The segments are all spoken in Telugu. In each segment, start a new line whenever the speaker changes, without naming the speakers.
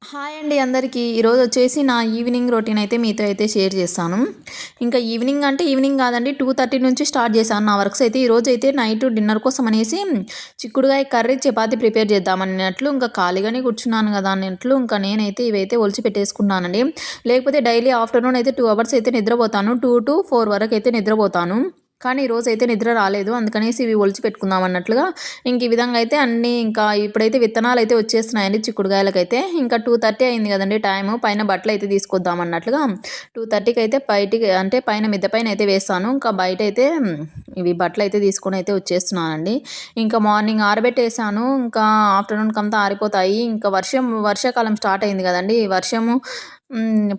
హాయ్ అండి అందరికీ. ఈరోజు వచ్చేసి నా ఈవినింగ్ రొటీన్ అయితే మీతో అయితే షేర్ చేస్తాను. ఇంకా ఈవినింగ్ అంటే ఈవినింగ్ కాదండి, 2:30 నుంచి స్టార్ట్ చేశాను నా వర్క్స్ అయితే. ఈరోజు అయితే నైట్ డిన్నర్ కోసం అనేసి చిక్కుడుగాయ కర్రీ, చపాతీ ప్రిపేర్ చేద్దామన్నట్లు ఇంకా ఖాళీగానే కూర్చున్నాను కదా అన్నట్లు ఇంకా నేనైతే ఇవైతే ఒలిచి పెట్టేసుకున్నానండి. లేకపోతే డైలీ ఆఫ్టర్నూన్ అయితే 2 అవర్స్ అయితే నిద్రపోతాను. 2 to 4 వరకు అయితే నిద్రపోతాను. కానీ ఈరోజైతే నిద్ర రాలేదు. అందుకనేసి ఇవి ఒలిచి పెట్టుకుందాం అన్నట్లుగా ఇంక ఈ విధంగా అయితే అన్నీ ఇంకా ఇప్పుడైతే విత్తనాలైతే వచ్చేస్తున్నాయండి చిక్కుడుగాయలకైతే. ఇంకా 2:30 అయింది కదండీ టైము. పైన బట్టలైతే తీసుకొద్దాం అన్నట్లుగా 2:30కి అయితే బయటికి అంటే పైన మిద్దె పైన అయితే వేస్తాను. ఇంకా బయటైతే ఇవి బట్టలైతే తీసుకొనైతే వచ్చేస్తున్నానండి. ఇంకా మార్నింగ్ ఆరబెట్టేసాను. ఇంకా ఆఫ్టర్‌నూన్‌కంతా ఆరిపోతాయి. ఇంకా వర్షాకాలం స్టార్ట్ అయింది కదండీ! వర్షము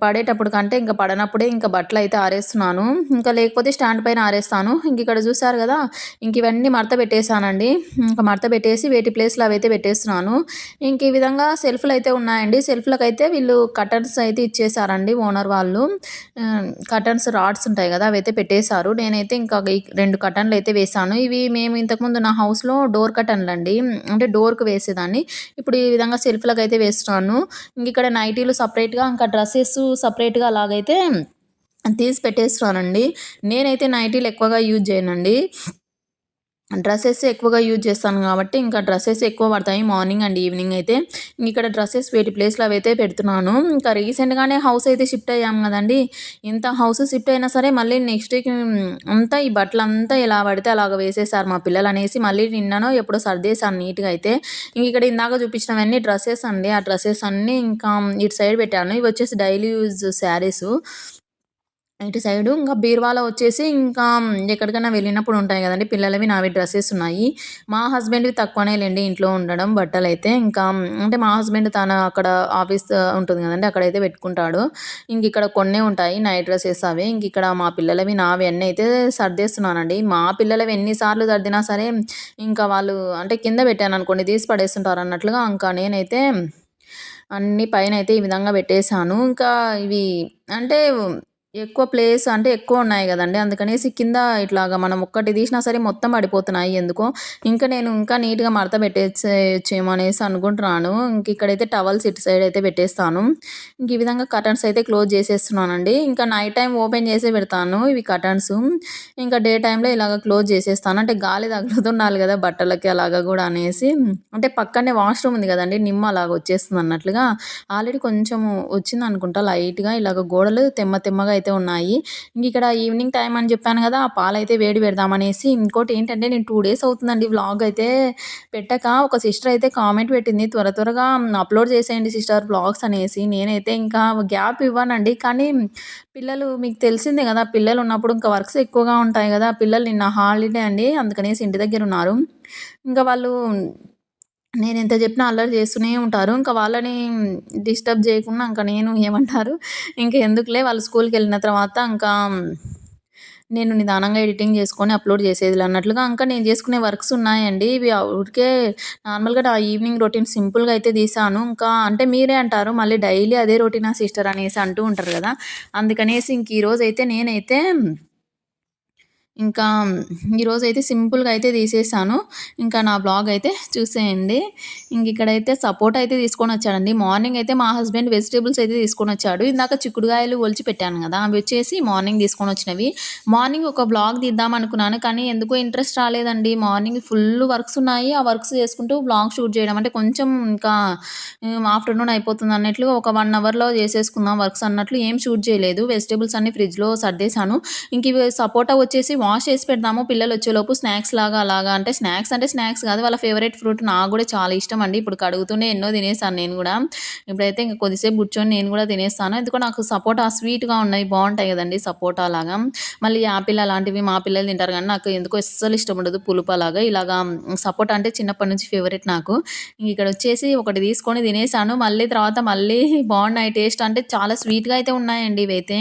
పడేటప్పుడు కంటే ఇంక పడనప్పుడే ఇంక బట్టలైతే ఆరేస్తున్నాను. ఇంకా లేకపోతే స్టాండ్ పైన ఆరేస్తాను. ఇంకిక్కడ చూసారు గదా! ఇవన్నీ మడత పెట్టేసానండి. ఇంక మడత పెట్టేసి వేటి ప్లేస్‌లో అవైతే పెట్టేస్తున్నాను. ఇంక ఈ విధంగా సెల్ఫ్‌లయితే ఉన్నాయండి. సెల్ఫ్‌లకైతే వీళ్ళు కర్టన్స్ అయితే ఇచ్చేసారండి ఓనర్ వాళ్ళు. కర్టన్స్ రాడ్స్ ఉంటాయి గదా! అవైతే పెట్టేసారు. నేనైతే ఇంకా ఈ 2 కర్టన్‌లయితే వేశాను. ఇవి మేము ఇంతకుముందు నా హౌస్‌లో డోర్ కర్టన్‌లండి. అంటే డోర్‌కి వేసేదాన్ని. ఇప్పుడు ఈ విధంగా సెల్ఫ్‌లకైతే వేస్తున్నాను. ఇంకిక్కడ నైటీలు సెపరేట్‌గా, ఇంకా డ్రెసెస్ సెపరేట్‌గా అలాగైతే తీసి పెట్టేస్తున్నానండి. నేనైతే నైటీలు ఎక్కువగా యూజ్ చేయనండి. డ్రెసెస్ ఎక్కువగా యూజ్ చేస్తాను కాబట్టి ఇంకా డ్రెసెస్ ఎక్కువ పడతాయి మార్నింగ్ అండ్ ఈవినింగ్ అయితే. ఇక్కడ డ్రెసెస్ వేటి ప్లేస్‌లో అవైతే పెడుతున్నాను. ఇంకా రీసెంట్‌గానే హౌస్ అయితే షిఫ్ట్ అయ్యాం గదండీ! ఇంత హౌస్ షిఫ్ట్ అయినా సరే మళ్ళీ నెక్స్ట్ వీక్ అంతా ఈ బట్టలంతా ఎలా పడితే అలాగ వేసేసారు మా పిల్లలనేసి మళ్ళీ నిన్ననో ఎప్పుడో సర్దేశాను నీట్‌గా అయితే. ఇక్కడ ఇందాక చూపించినవన్నీ డ్రెసెస్ అండి. ఆ డ్రెసెస్ అన్నీ ఇంకా ఇటు సైడ్ పెట్టాను. ఇవొచ్చేసి డైలీ యూజ్ శారీసు. ఇటు సైడు ఇంకా బీరువాలో వచ్చేసి ఇంకా ఎక్కడికైనా వెళ్ళినప్పుడు ఉంటాయి గదండీ! పిల్లలవి, నావి డ్రెసెస్ ఉన్నాయి. మా హస్బెండ్‌వి తక్కువనే లెండి ఇంట్లో ఉండడం బట్టలైతే. ఇంకా అంటే మా హస్బెండ్ తన అక్కడ ఆఫీస్ ఉంటుంది గదండీ! అక్కడైతే పెట్టుకుంటాడు. ఇంకిక్కడ కొన్నే ఉంటాయి నైట్ డ్రెసెస్ అవి. ఇంకిక్కడ మా పిల్లలవి, నావి అన్నీ అయితే సర్దేస్తున్నానండి. మా పిల్లలవి ఎన్ని సార్లు సర్దినా సరే ఇంకా వాళ్ళు అంటే కింద పెట్టాననుకోండి తీసి పడేస్తుంటారన్నట్లుగా ఇంకా నేనైతే అన్నీ పైనైతే ఈ విధంగా పెట్టేసాను. ఇంకా ఇవి అంటే ఎక్కువ ప్లేస్ అంటే ఎక్కువున్నాయి గదండీ! అందుకనేసి కింద ఇట్లాగా మనం ఒక్కటి తీసినా సరే మొత్తం పడిపోతున్నాయి ఎందుకో. నేను ఇంకా నీట్‌గా మడత పెట్టేసేయొచ్చేమో అనేసి అనుకుంటున్నాను. ఇక్కడైతే టవల్స్ ఇటు సైడ్ అయితే పెట్టేస్తాను. ఈ విధంగా కర్టన్స్ అయితే క్లోజ్ చేసేస్తున్నానండి. ఇంకా నైట్ టైమ్ ఓపెన్ చేసే పెడతాను ఇవి కర్టన్స్. ఇంకా డే టైమ్‌లో ఇలాగ క్లోజ్ చేసేస్తాను. అంటే గాలి తగులుతుండాలి గదా! బట్టలకి అలాగా గూడా అనేసి. అంటే పక్కనే వాష్‌రూమ్ ఉంది గదండీ! నిమ్మ అలాగ వచ్చేస్తుందన్నట్లుగా. ఆల్రెడీ కొంచెము వచ్చిందనుకుంటా లైట్‌గా ఇలాగ గోడలు తెమ్మగా అయితే ఉన్నాయి. ఇంకిక్కడ ఈవినింగ్ టైమ్ అని జెప్పాను గదా! ఆ పాలైతే వేడి పెడదామనేసి. ఇంకోటేంటంటే నేను 2 డేస్ అవుతుందండి వ్లాగ్ అయితే పెట్టక. ఒక సిస్టర్ అయితే కామెంట్ పెట్టింది, త్వరగా అప్‌లోడ్ చేసేయండి సిస్టర్ వ్లాగ్స్ అనేసి. నేనైతే ఇంకా గ్యాప్ ఇవ్వనండి. కానీ పిల్లలు మీకు తెలిసిందే గదా! పిల్లలున్నప్పుడు ఇంకా వర్క్స్ ఎక్కువగా ఉంటాయి గదా! పిల్లలు నిన్న హాలిడే అండి. అందుకనేసి ఇంటి దగ్గరున్నారు. ఇంకా వాళ్ళు నేనెంత జెప్పినా అల్లరి చేస్తూనే ఉంటారు. ఇంకా వాళ్ళని డిస్టర్బ్ జేయకుండా ఇంక నేను ఏమంటారు ఇంక ఎందుకులే వాళ్ళు స్కూల్‌కెళ్ళిన తర్వాత ఇంకా నేను నిదానంగా ఎడిటింగ్ చేసుకొని అప్‌లోడ్ చేసేదిలే అన్నట్లుగా ఇంకా నేను చేసుకునే వర్క్స్ ఉన్నాయండి. ఇవి ఊరికే నార్మల్‌గా నా ఈవినింగ్ రొటీన్ సింపుల్‌గా అయితే తీశాను. ఇంకా అంటే మీరే అంటారు మళ్ళీ డైలీ అదే రొటీనా సిస్టర్ అనేసి అంటూ ఉంటారు గదా! అందుకనేసి ఇంక ఈరోజైతే నేనైతే ఇంకా ఈరోజైతే సింపుల్‌గా అయితే తీసేసాను. ఇంకా నా బ్లాగ్ అయితే చూసేయండి. ఇక్కడైతే సపోటా అయితే తీసుకొనొచ్చాడండి. మార్నింగ్ అయితే మా హస్బెండ్ వెజిటబుల్స్ అయితే తీసుకొనొచ్చాడు. ఇందాక చిక్కుడుగాయలు ఒలిచి పెట్టాను గదా! అవి వచ్చేసి మార్నింగ్ తీసుకొనొచ్చినవి. మార్నింగ్ ఒక వ్లాగ్ తీద్దాం అనుకున్నాను. కానీ ఎందుకో ఇంట్రెస్ట్ రాలేదండి. మార్నింగ్ ఫుల్ వర్క్స్ ఉన్నాయి. ఆ వర్క్స్ చేసుకుంటూ వ్లాగ్ షూట్ చేయడం అంటే కొంచెం ఇంకా ఆఫ్టర్‌నూన్ అయిపోతుంది అన్నట్లుగా ఒక 1 అవర్‌లో చేసేసుకుందాం వర్క్స్ అన్నట్లు ఏం షూట్ చేయలేదు. వెజిటబుల్స్ అన్నీ ఫ్రిడ్జ్‌లో సర్దేశాను. ఇవి సపోటా వచ్చేసి వాష్ చేసి పెడదాము పిల్లలొచ్చేలోపు స్నాక్స్ లాగా అలాగా అంటే స్నాక్స్ కాదు. వాళ్ళ ఫేవరెట్ ఫ్రూట్ నాకు గూడా చాలా ఇష్టమండి. ఇప్పుడు కడుగుతూనే ఎన్నో తినేసాను నేను గూడా. ఇప్పుడైతే ఇంక కొద్దిసేపు కూర్చొని నేను గూడా తినేస్తాను. ఎందుకో నాకు సపోటా స్వీట్‌గా ఉన్నాయి బావుంటాయి గదండీ సపోటా లాగా. మళ్ళీ యాపిల్ అలాంటివి మా పిల్లలు తింటారు గానీ నాకు ఎందుకో అస్సలు ఇష్టం ఉండదు పులుపు అలాగా. ఇలాగా సపోటా అంటే చిన్నప్పటి నుంచి ఫేవరెట్ నాకు. ఇక్కడొచ్చేసి ఒకటి తీసుకొని తినేసాను. మళ్ళీ తర్వాత బావున్నాయి టేస్ట్ అంటే చాలా స్వీట్‌గా అయితే ఉన్నాయండి ఇవైతే.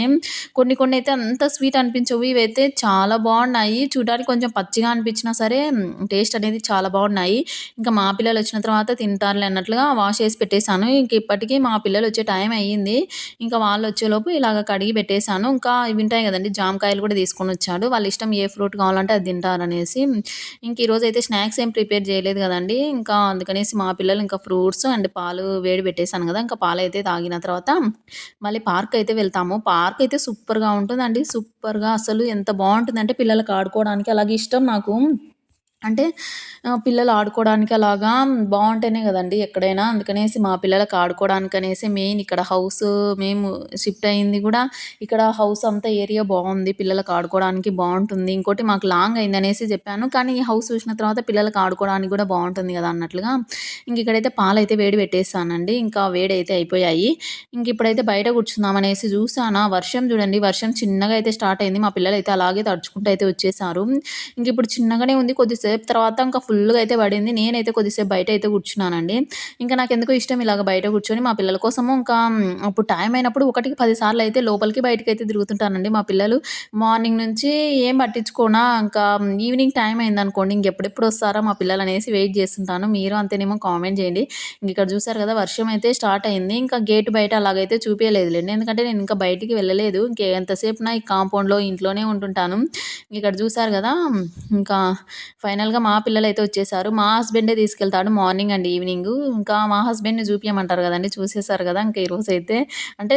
కొన్ని కొన్నయితే అంత స్వీట్ అనిపించవు. ఇవైతే చాలా బాగున్నాయి. చూడడానికి కొంచెం పచ్చిగా అనిపించినా సరే టేస్ట్ అనేది చాలా బాగున్నాయి. ఇంకా మా పిల్లలు వచ్చిన తర్వాత తింటారులే అన్నట్లుగా వాష్ చేసి పెట్టేశాను. ఇంక ఇప్పటికి మా పిల్లలు వచ్చే టైం అయ్యింది. ఇంకా వాళ్ళు వచ్చేలోపు ఇలాగ కడిగి పెట్టేశాను. ఇంకా ఇవి ఉంటాయి కదండీ, జామకాయలు కూడా తీసుకొని వచ్చాడు. వాళ్ళ ఇష్టం ఏ ఫ్రూట్ కావాలంటే అది తింటారనేసి. ఇంక ఈరోజైతే స్నాక్స్ ఏం ప్రిపేర్ చేయలేదు కదండీ. ఇంకా అందుకనేసి మా పిల్లలు ఇంకా ఫ్రూట్స్ అండ్ పాలు వేడి పెట్టేసాను కదా! ఇంకా పాలైతే తాగిన తర్వాత మళ్ళీ పార్క్ అయితే వెళ్తాము. పార్క్ అయితే సూపర్‌గా ఉంటుందండి. సూపర్‌గా అసలు ఎంత బావుంటుందంటే పిల్లలకి ఆడుకోవడానికి అలాగే ఇష్టం నాకు. అంటే పిల్లలు ఆడుకోవడానికి అలాగా బావుంటేనే గదండీ ఎక్కడైనా. అందుకనేసి మా పిల్లలకి ఆడుకోవడానికనేసి మెయిన్ ఇక్కడ మేము షిఫ్ట్ అయింది గూడా ఇక్కడ హౌస్ అంతా ఏరియా బావుంది. పిల్లలకి ఆడుకోవడానికి బావుంటుంది. ఇంకోటి మాకు లాంగ్ అయిందనేసి జెప్పాను. కానీ ఈ హౌస్ చూసిన తర్వాత పిల్లలకి ఆడుకోవడానికి గూడా బావుంటుంది గదా అన్నట్లుగా ఇక్కడైతే పాలైతే వేడి పెట్టేసానండి. ఇంకా వేడైతే అయిపోయాయి. ఇప్పుడైతే బయట కూర్చుందామనేసి జూసానా వర్షం జూడండి. వర్షం చిన్నగా అయితే స్టార్ట్ అయింది. మా పిల్లలైతే అలాగే తడుచుకుంటూ అయితే వచ్చేసారు. ఇప్పుడు చిన్నగానే ఉంది. కొద్దిసేపు తర్వాత ఇంకా ఫుల్‌గా అయితే పడింది. నేనైతే కొద్దిసేపు బయట అయితే కూర్చున్నానండి. నాకెందుకో ఇష్టం ఇలాగ బయట కూర్చొని మా పిల్లల కోసము అప్పుడు టైం అయినప్పుడు ఒకటికి 10 సార్లు అయితే లోపలికి బయటికైతే తిరుగుతుంటానండి. మా పిల్లలు మార్నింగ్ నుంచి ఏం పట్టించుకోనా ఈవినింగ్ టైం అయిందనుకోండి ఇంకెప్పుడెప్పుడు వస్తారా మా పిల్లలనేసి వెయిట్ చేస్తుంటాను. మీరు అంతేనేమో కామెంట్ చేయండి. ఇక్కడ చూసారు కదా వర్షం అయితే స్టార్ట్ అయింది. ఇంకా గేట్ బయట అలాగైతే చూపియలేదులెండి. ఎందుకంటే నేను ఇంకా బయటికి వెళ్ళలేదు. ఎంతసేపున ఈ కాంపౌండ్‌లో ఇంట్లోనే ఉంటుంటాను. ఇక్కడ చూసారు గదా! ఇంకా ఫైనల్‌గా మా పిల్లలైతే వచ్చేసారు. మా హస్బెండే తీసుకెళ్తాడు మార్నింగ్ అండ్ ఈవినింగు. ఇంకా మా హస్బెండ్‌ని చూపియమంటారు గదండీ! చూసేసారు గదా! ఇంకా ఈరోజైతే అంటే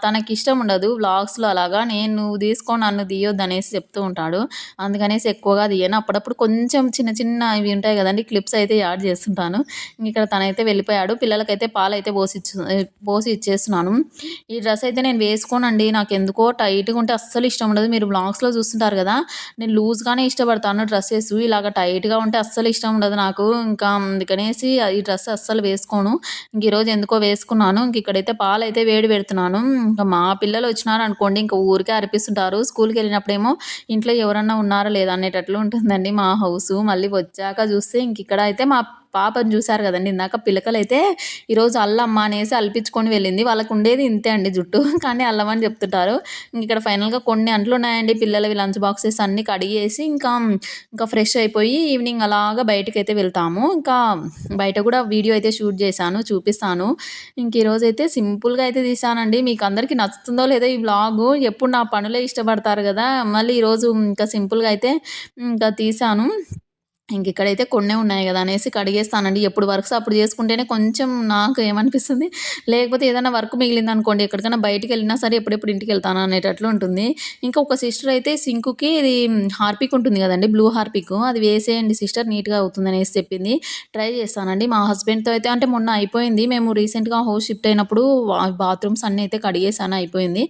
తనకిష్టం ఉండదు వ్లాగ్స్‌లో అలాగా. నువ్వు తీసుకో నన్ను తీయొద్దనేసి చెప్తూ ఉంటాడు. అందుకనేసి ఎక్కువగా తీయను. అప్పుడప్పుడు కొంచెం చిన్న చిన్న ఇవి ఉంటాయి గదండీ! క్లిప్స్ అయితే యాడ్ చేస్తుంటాను. ఇక్కడ తనైతే వెళ్ళిపోయాడు. పిల్లలకైతే పాలైతే పోసి ఇచ్చేస్తున్నాను. ఈ డ్రెస్ అయితే నేను వేసుకోనండి. నాకెందుకో టైట్‌గా ఉంటే అస్సలు ఇష్టం ఉండదు. మీరు వ్లాగ్స్‌లో చూస్తుంటారు గదా! నేను లూజ్‌గానే ఇష్టపడతాను డ్రెసెస్. ఇలాగ టైట్‌గా ఉంటే అస్సలు ఇష్టం ఉండదు నాకు. ఇంకా అందుకనేసి ఈ డ్రెస్ అస్సలు వేసుకోను. ఈరోజు ఎందుకో వేసుకున్నాను. ఇక్కడైతే పాలైతే వేడి పెడుతున్నాను. ఇంకా మా పిల్లలు వచ్చినారనుకోండి ఇంక ఊరికే అరిపిస్తుంటారు. స్కూల్‌కెళ్ళినప్పుడేమో ఇంట్లో ఎవరన్నా ఉన్నారా లేదా అనేటట్లు ఉంటుందండి మా హౌసు. మళ్ళీ వచ్చాక చూస్తే ఇక్కడ అయితే మా పాపను చూసారు గదండీ! ఇందాక పిలకలైతే ఈరోజు అల్లమ్మ అనేసి అలిపించుకొని వెళ్ళింది. వాళ్ళకుండేది ఇంతే అండి జుట్టు. కానీ అల్లమని చెప్తుంటారు. ఇక్కడ ఫైనల్‌గా కొన్ని అంట్లున్నాయండి పిల్లలవి లంచ్ బాక్సెస్ అన్నీ కడిగేసి ఇంకా ఫ్రెష్ అయిపోయి ఈవినింగ్ అలాగా బయటికైతే వెళ్తాము. బయట గూడా వీడియో అయితే షూట్ చేశాను. చూపిస్తాను. ఈరోజైతే సింపుల్‌గా అయితే తీశానండి. మీకు అందరికి నచ్చుతుందో లేదో ఈ వ్లాగు. ఎప్పుడు నా పనులే ఇష్టపడతారు గదా! మళ్ళీ ఈరోజు ఇంకా సింపుల్‌గా అయితే ఇంకా తీశాను. ఇక్కడైతే కొన్నే ఉన్నాయి గదా! అనేసి కడిగేస్తానండి. ఎప్పుడు వర్క్స్ అప్పుడు చేసుకుంటేనే కొంచెం నాకు ఏమనిపిస్తుంది, లేకపోతే ఏదైనా వర్క్ మిగిలిందనుకోండి ఎక్కడికైనా బయటికెళ్ళినా సరే ఎప్పుడెప్పుడు ఇంటికెళ్తాను అనేటట్లు ఉంటుంది. ఇంకా ఒక సిస్టర్ అయితే సింకుకి ఇది హార్పిక్ ఉంటుంది గదండీ! బ్లూ హార్పిక్ అది వేసేయండి సిస్టర్ నీట్‌గా అవుతుందనేసి చెప్పింది. ట్రై చేస్తానండి. మా హస్బెండ్‌తో అయితే అంటే మొన్న అయిపోయింది. మేము రీసెంట్‌గా హౌస్ షిఫ్ట్ అయినప్పుడు బాత్రూమ్స్ అన్నీ అయితే కడిగేసాను అయిపోయింది.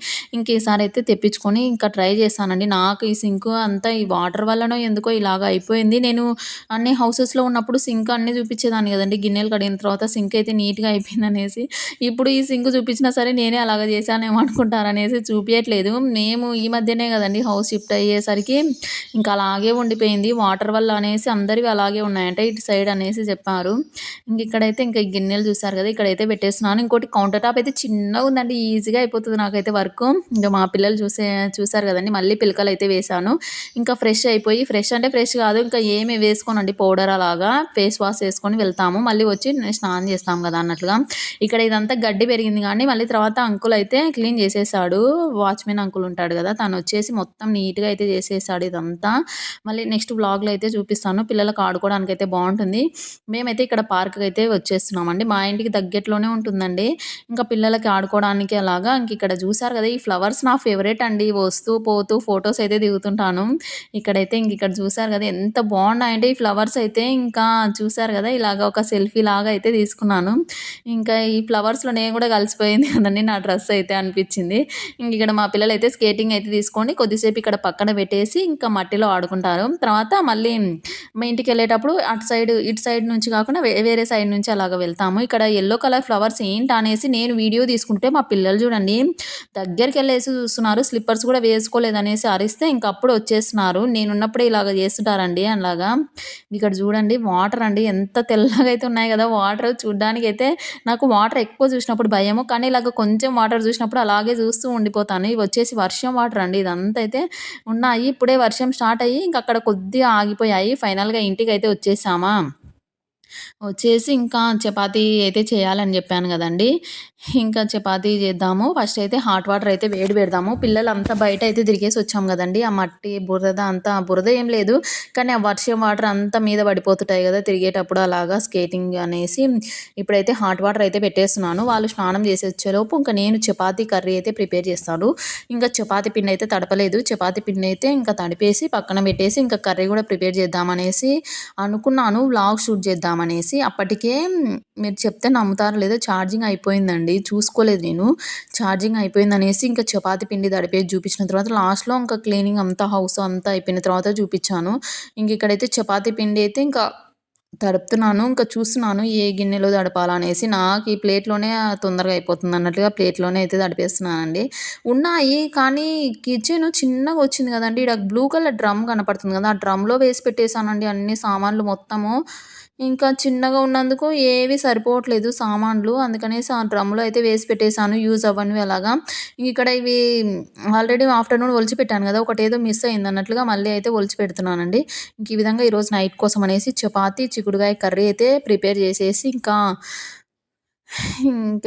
ఈసారి అయితే తెప్పించుకొని ఇంకా ట్రై చేశానండి. నాకు ఈ సింకు అంతా ఈ వాటర్ వల్లనో ఎందుకో ఇలాగ అయిపోయింది. నేను అన్ని హౌసెస్‌లో ఉన్నప్పుడు సింక్ అన్నీ చూపించేదాన్ని గదండీ! గిన్నెలు కడిగిన తర్వాత సింక్ అయితే నీట్‌గా అయిపోయిందనేసి. ఇప్పుడు ఈ సింక్ చూపించినా సరే నేనే అలాగ చేశానేమో అనుకుంటారనేసి చూపియట్లేదు. మేము ఈ మధ్యనే గదండీ హౌస్ షిఫ్ట్ అయ్యేసరికి ఇంకా అలాగే ఉండిపోయింది. వాటర్ వల్ల అనేసి అందరివి అలాగే ఉన్నాయంట ఇటు సైడ్ అనేసి చెప్పారు. ఇక్కడైతే ఇంకా ఈ గిన్నెలు చూసారు గదా! ఇక్కడైతే పెట్టేస్తున్నాను. ఇంకోటి కౌంటర్ టాప్ అయితే చిన్నగుందండి. ఈజీగా అయిపోతది నాకైతే వర్కు. మా పిల్లలు చూసారు గదండీ! మళ్ళీ పిలకలైతే వేశాను. ఫ్రెష్ అయిపోయి ఫ్రెష్ అంటే ఫ్రెష్ గాదు. ఇంకా ఏమి వేసుకోనండి పౌడర్ అలాగా ఫేస్ వాష్ చేసుకొని వెళ్తాము. మళ్ళీ వచ్చి స్నానం చేస్తాం గదా అన్నట్లుగా. ఇక్కడ ఇదంతా గడ్డి పెరిగింది గానీ మళ్ళీ తర్వాత అంకుల్ అయితే క్లీన్ చేసేసాడు. వాచ్‌మెన్ అంకుల్ ఉంటాడు గదా! తనొచ్చేసి మొత్తం నీట్‌గా అయితే చేసేసాడు ఇదంతా. మళ్ళీ నెక్స్ట్ వ్లాగ్‌లో అయితే చూపిస్తాను. పిల్లలకి ఆడుకోవడానికైతే బావుంటుంది. మేమైతే ఇక్కడ పార్క్‌కైతే వచ్చేస్తున్నామండి. మా ఇంటికి దగ్గరలోనే ఉంటుందండి. పిల్లలకి ఆడుకోవడానికి అలాగా ఇక్కడ చూసారు గదా! ఈ ఫ్లవర్స్ నా ఫేవరెట్ అండి. వస్తూ పోతూ ఫోటోస్ అయితే దిగుతుంటాను. ఇక్కడైతే ఇక్కడ చూసారు గదా! ఎంత బాగున్నాయంటే ఈ ఫ్లవర్స్ అయితే చూసారు గదా! ఇలాగ ఒక సెల్ఫీ లాగా అయితే తీసుకున్నాను. ఈ ఫ్లవర్స్‌లో నేను గూడా కలిసిపోయింది కదండీ నా డ్రెస్ అయితే అనిపించింది. ఇక్కడ మా పిల్లలైతే స్కేటింగ్ అయితే తీసుకొని కొద్దిసేపు ఇక్కడ పక్కన పెట్టేసి మట్టిలో ఆడుకుంటారు. తర్వాత మళ్ళీ మా ఇంటికెళ్ళేటప్పుడు ఇటు సైడ్ నుంచి కాకుండా వేరే సైడ్ నుంచి అలాగ వెళ్తాము. ఇక్కడ యెల్లో కలర్ ఫ్లవర్స్ ఏంటా అనేసి నేను వీడియో తీసుకుంటే మా పిల్లలు చూడండి దగ్గరికెళ్ళేసి చూస్తున్నారు. స్లిప్పర్స్ కూడా వేసుకోలేదనేసి అరిస్తే అప్పుడు వచ్చేస్తున్నారు. నేనున్నప్పుడే ఇలాగ చేస్తుంటారండి అలాగా. ఇక్కడ చూడండి వాటర్ అండి ఎంత తెల్లగా అయితే ఉన్నాయి కదా వాటర్ చూడ్డానికైతే నాకు వాటర్ ఎక్కువ చూసినప్పుడు భయము. కానీ ఇలాగ కొంచెం వాటర్ చూసినప్పుడు అలాగే చూస్తూ ఉండిపోతాను. ఇవి వచ్చేసి వర్షం వాటర్ అండి. ఇదంతా అయితే ఉన్నాయి. ఇప్పుడే వర్షం స్టార్ట్ అయ్యి ఇంక అక్కడ కొద్దిగా ఆగిపోయాయి. ఫైనల్‌గా ఇంటికైతే వచ్చేసామా. వచ్చేసి ఇంకా చపాతీ అయితే చేయాలని జెప్పాను గదండీ! ఇంకా చపాతీ జేద్దాము. ఫస్ట్ అయితే హాట్ వాటర్ అయితే వేడి పెడదాము. పిల్లలంతా బయటైతే తిరిగేసొచ్చాం గదండీ! ఆ మట్టి, బురద అంతా బురద ఏం లేదు. కానీ ఆ వర్షం వాటర్ అంతా మీద పడిపోతుంటాయి గదా! తిరిగేటప్పుడు అలాగా స్కేటింగ్ అనేసి ఇప్పుడైతే హాట్ వాటర్ అయితే పెట్టేస్తున్నాను. వాళ్ళు స్నానం చేసి వచ్చేలోపు ఇంక నేను చపాతీ కర్రీ అయితే ప్రిపేర్ చేస్తాను. ఇంకా చపాతీ పిండయితే తడపలేదు. చపాతీ పిండయితే ఇంకా తడిపేసి పక్కన పెట్టేసి ఇంకా కర్రీ గూడా ప్రిపేర్ చేద్దామనేసి అనుకున్నాను వ్లాగ్ షూట్ చేద్దామనేసి. అప్పటికే మీరు చెప్తే నమ్ముతారో లేదో ఛార్జింగ్ అయిపోయిందండి. చూసుకోలేదు నేను. ఛార్జింగ్ అయిపోయిందనేసి ఇంకా చపాతీ పిండి తడిపేసి చూపించిన తర్వాత లాస్ట్‌లో ఇంకా క్లీనింగ్ అంతా హౌస్ అంతా అయిపోయిన తర్వాత చూపించాను. ఇంక ఇక్కడైతే చపాతీ పిండి అయితే ఇంకా తడుపుతున్నాను. ఇంకా చూస్తున్నాను ఏ గిన్నెలో తడపాలా అనేసి. నాకు ఈ ప్లేట్‌లోనే తొందరగా అయిపోతుందన్నట్టుగా ప్లేట్‌లోనే అయితే తడిపేస్తున్నానండి. ఉన్నాయి కానీ కిచెను చిన్నగొచ్చింది గదండీ! ఈడ బ్లూ కలర్ డ్రమ్ కనపడుతుంది గదా! ఆ డ్రమ్‌లో వేసి పెట్టేసానండి అన్ని సామాన్లు మొత్తము. ఇంకా చిన్నగా ఉన్నందుకు ఏవి సరిపోవట్లేదు సామాన్లు. అందుకనేసి ఆ డ్రమ్‌లో అయితే వేసి పెట్టేసాను యూజ్ అవ్వనివి అలాగా. ఇక్కడ ఇవి ఆల్రెడీ ఆఫ్టర్‌నూన్ ఒలిచిపెట్టాను గదా! ఒకటేదో మిస్ అయిందన్నట్లుగా మళ్ళీ అయితే ఒలిచిపెడుతున్నానండి. ఇంక ఈ విధంగా ఈరోజు నైట్ కోసం అనేసి చపాతీ, చిక్కుడుగాయ కర్రీ అయితే ప్రిపేర్ చేసేసి ఇంకా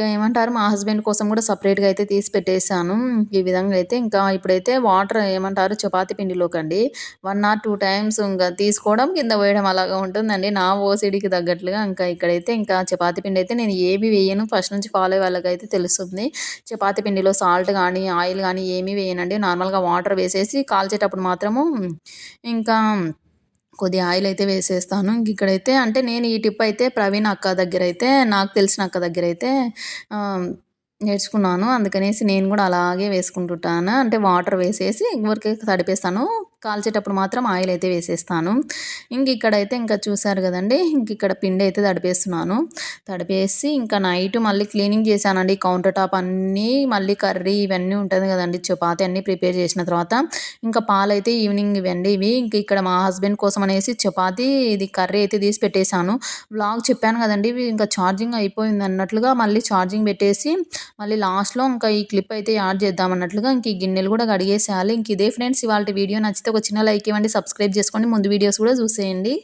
ఏమంటారు మా హస్బెండ్ కోసం కూడా సెపరేట్‌గా అయితే తీసి పెట్టేసాను. ఈ విధంగా అయితే ఇంకా ఇప్పుడైతే వాటర్ ఏమంటారు చపాతీ పిండిలోకండి 1 ఆర్ 2 టైమ్స్ ఇంగ తీసుకోవడం, కింద వేయడం అలాగా ఉంటుందండి. నా ఓసీడీకి తగ్గట్లుగా ఇంకా ఇక్కడైతే ఇంకా చపాతీ పిండి అయితే నేను ఏవి వేయను. ఫస్ట్ నుంచి ఫాలో అయ్యే వాళ్ళకైతే తెలుస్తుంది. చపాతీ పిండిలో సాల్ట్ గానీ, ఆయిల్ గానీ ఏమీ వేయనండి. నార్మల్‌గా వాటర్ వేసేసి కాల్చేటప్పుడు మాత్రము ఇంకా కొద్దిగా ఆయిలయితే వేసేస్తాను. ఇంకిక్కడైతే అంటే నేను ఈ టిప్ అయితే ప్రవీణ్ అక్క దగ్గరైతే నాకు తెలిసిన అక్క దగ్గరైతే ఆహ్, నేర్చుకున్నాను. అందుకనేసి నేను గూడా అలాగే వేసుకుంటుంటాను. అంటే వాటర్ వేసేసి ఊరికే తడిపేస్తాను. కాల్చేటప్పుడు మాత్రం ఆయిలయితే వేసేస్తాను. ఇంకిక్కడైతే ఇంకా చూసారు గదండీ! ఇంకిక్కడ పిండయితే తడిపేస్తున్నాను. తడిపేసి ఇంకా నైట్ మళ్ళీ క్లీనింగ్ చేశానండి. కౌంటర్ టాప్ అన్నీ మళ్ళీ కర్రీ ఇవన్నీ ఉంటది గదండీ! చపాతీ అన్నీ ప్రిపేర్ చేసిన తర్వాత ఇంకా పాలైతే ఈవినింగ్ ఇవండి ఇవి. ఇంక ఇక్కడ మా హస్బెండ్ కోసం అనేసి చపాతీ, ఇది కర్రీ అయితే తీసి పెట్టేసాను. వ్లాగ్ చెప్పాను గదండీ! ఇవి ఇంకా ఛార్జింగ్ అయిపోయిందన్నట్లుగా మళ్ళీ ఛార్జింగ్ పెట్టేసి, మళ్ళీ లాస్ట్‌లో ఇంకా ఈ క్లిప్ అయితే యాడ్ చేద్దామన్నట్లుగా ఇంక ఈ గిన్నెలు గూడా కడిగేసేయాలి. ఇంక ఇదే ఫ్రెండ్స్ ఇవాల్టి వీడియో నచ్చితే ఒక చిన్న లైక్ ఇవ్వండి. సబ్స్క్రైబ్ చేసుకోండి. ముందు వీడియోస్ గూడా చూసేయండి.